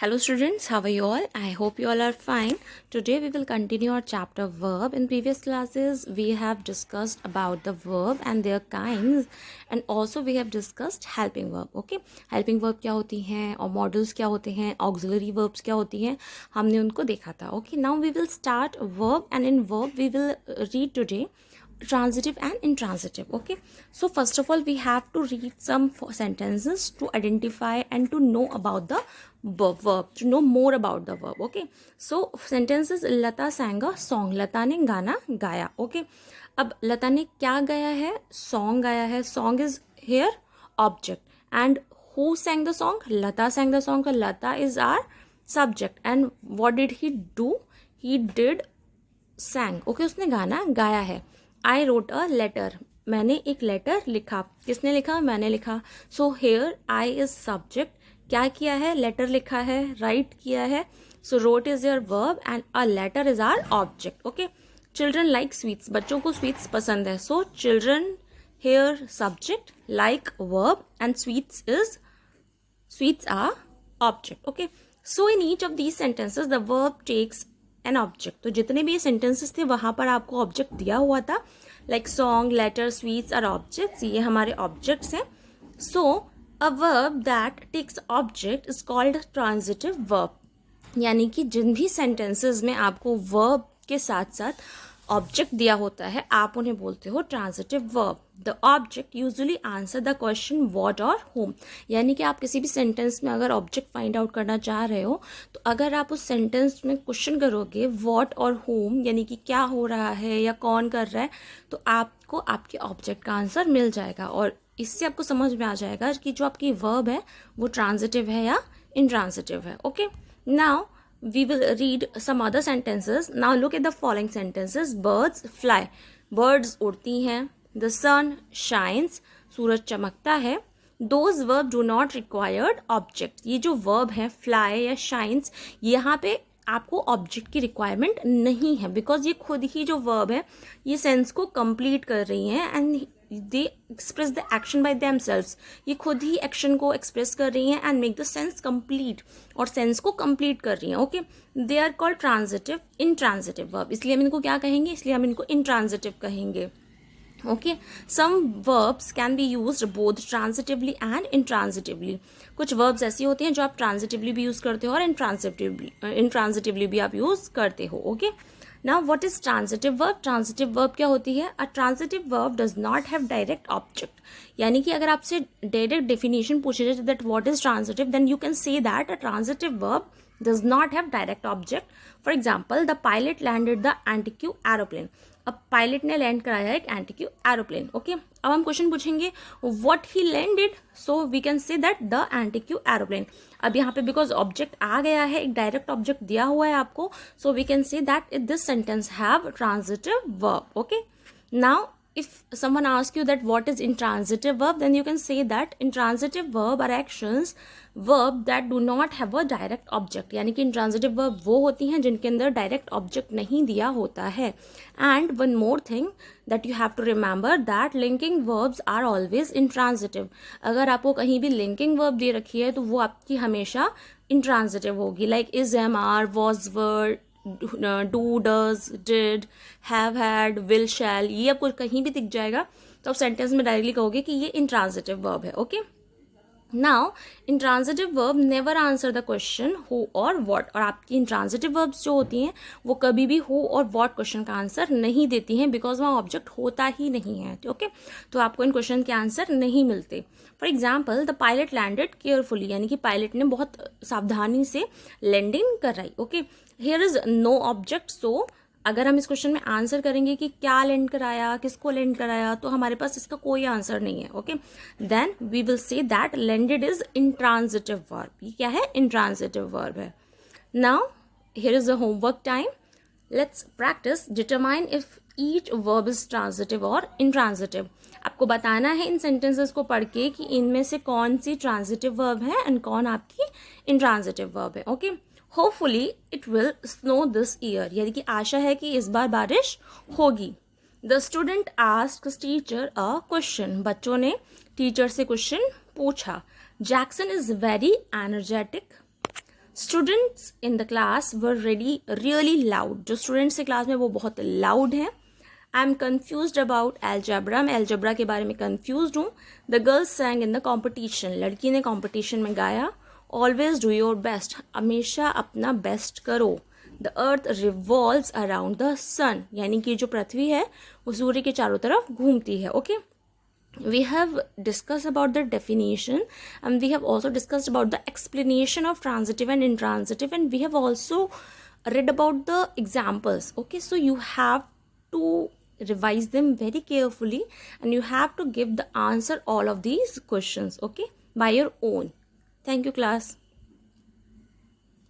Hello students, how are you all? I hope you all are fine. Today we will continue our chapter verb. In previous classes we have discussed about the verb and their kinds, and also we have discussed helping verb. Okay, helping verb क्या होती हैं और models क्या होते हैं, auxiliary verbs क्या होती हैं, हमने उनको देखा था. Okay, now we will start verb, and in verb we will read today transitive and intransitive. Okay, so first of all we have to read some sentences to identify and to know about the verb, to know more about the verb. Okay, so sentences. Lata sang a song. लता ने गाना गाया. Okay, अब लता ने क्या गाया है? Song गाया है. Song is here object, and who sang the song? Lata sang the song. Lata is our subject, and what did he do? He did sang. Okay, उसने गाना गाया है. I wrote a letter. मैंने एक letter लिखा. किसने लिखा? मैंने लिखा. So here I is subject. क्या किया है? लेटर लिखा है, राइट किया है. So wrote is your verb and a letter is our object. Okay. Children like sweets. बच्चों को sweets पसंद है. So children here subject, like verb, and sweets are object. Okay. So in each of these sentences the verb takes an object. तो जितने भी ये sentences थे वहाँ पर आपको ऑब्जेक्ट दिया हुआ था, like song, letter, sweets are objects. ये हमारे ऑब्जेक्ट्स हैं. So a verb that takes object is called transitive verb. यानी कि जिन भी सेंटेंसेस में आपको वर्ब के साथ साथ ऑब्जेक्ट दिया होता है आप उन्हें बोलते हो transitive verb. The object usually answer the question what और होम. यानी कि आप किसी भी सेंटेंस में अगर ऑब्जेक्ट फाइंड आउट करना चाह रहे हो तो अगर आप उस सेंटेंस में क्वेश्चन करोगे व्हाट और होम, यानी कि क्या हो रहा है या कौन कर रहा है, तो आपको आपके ऑब्जेक्ट का आंसर मिल जाएगा. और इससे आपको समझ में आ जाएगा कि जो आपकी वर्ब है वो ट्रांजिटिव है या इंट्रांजिटिव है. Okay, now we will read some other sentences. Now look at the following sentences. Birds fly. Birds उड़ती हैं. The sun shines. सूरज चमकता है. Those verbs do not required object. ये जो verb है fly या shines, यहाँ पे आपको ऑब्जेक्ट की रिक्वायरमेंट नहीं है, बिकॉज ये खुद ही जो वर्ब है ये सेंस को कंप्लीट कर रही हैं and they express the action by themselves. ये खुद ही एक्शन को एक्सप्रेस कर रही हैं and make the sense complete, और सेंस को कंप्लीट कर रही हैं. Okay, they are called transitive intransitive verb. इसलिए हम इनको क्या कहेंगे? इसलिए हम इनको इंट्रांजिटिव कहेंगे. Okay, some verbs can be used both transitively and intransitively. कुछ verbs ऐसी होती हैं जो आप transitively भी यूज करते हो और intransitively भी आप यूज करते हो. Okay, now what is transitive verb? Transitive verb क्या होती है? A transitive verb does not have direct object. यानी कि अगर आपसे direct definition पूछे जाए that what is transitive, then you can say that a transitive verb does not have direct object. For example, the pilot landed the Antique aeroplane. अब pilot ने land कराया एक एंटिक्यू एरोप्लेन. ओके, अब हम question पूछेंगे what he landed, so we can say that the antique aeroplane. अब यहाँ पे बिकॉज ऑब्जेक्ट आ गया है, एक डायरेक्ट ऑब्जेक्ट दिया हुआ है आपको, so we can say that this sentence have transitive verb. Okay, now if someone asks you that what is intransitive verb, then you can say that intransitive verb are actions verb that do not have a direct object. यानी कि intransitive verb वो होती हैं जिनके अंदर direct object नहीं दिया होता है. And one more thing that you have to remember that linking verbs are always intransitive. अगर आपको कहीं भी linking verb दे रखी है तो वो आपकी हमेशा intransitive होगी, like is, am, are, was, were, do, does, did, have had, will, shall. ये आपको कहीं भी दिख जाएगा तो आप सेंटेंस में डायरेक्टली कहोगे कि ये इंट्रांजिटिव वर्ब है. Okay, now intransitive verb never answer the question who और व्हाट. और आपकी इंट्रांजिटिव वर्ब्स जो होती हैं वो कभी भी हु और व्हाट क्वेश्चन का आंसर नहीं देती हैं, बिकॉज वहाँ ऑब्जेक्ट होता ही नहीं है. ओके, तो आपको इन क्वेश्चन के आंसर नहीं मिलते. For example, the pilot landed carefully. यानी कि पायलट ने बहुत सावधानी से लैंडिंग कराई. Okay, here is no object. So अगर हम इस क्वेश्चन में आंसर करेंगे कि क्या लैंड कराया, किसको लैंड कराया, तो हमारे पास इसका कोई आंसर नहीं है. Okay, then we will say that landed is intransitive verb. ये क्या है? इंट्रांजिटिव वर्ब है. Now here is the homework time. Let's practice determine if each verb is transitive और इंट्रांजिटिव. आपको बताना है इन सेंटेंसेस को पढ़ के कि इनमें से कौन सी ट्रांजिटिव वर्ब है एंड कौन आपकी इंट्रांजिटिव वर्ब है. Okay, hopefully it will snow this year. यानी कि आशा है कि इस बार बारिश होगी. The student asked teacher a question. बच्चों ने टीचर से क्वेश्चन पूछा. Jackson is very energetic. Students in the class were really loud. जो स्टूडेंट्स थे क्लास में वो बहुत लाउड हैं. I am confuse about algebra. मैं एल्जेब्रा के बारे में कन्फ्यूज हूँ. The girls sang in the competition. लड़की ने कॉम्पिटिशन में गाया. Always do your best. हमेशा अपना बेस्ट करो. The earth revolves around the sun. यानी कि जो पृथ्वी है वो सूर्य के चारों तरफ घूमती है. Okay, we have discussed about the definition, and we have also discussed about the explanation of transitive and intransitive, and we have also read about the examples. Okay, so you have to revise them very carefully, and you have to give the answer all of these questions, okay, by your own. Thank you, class.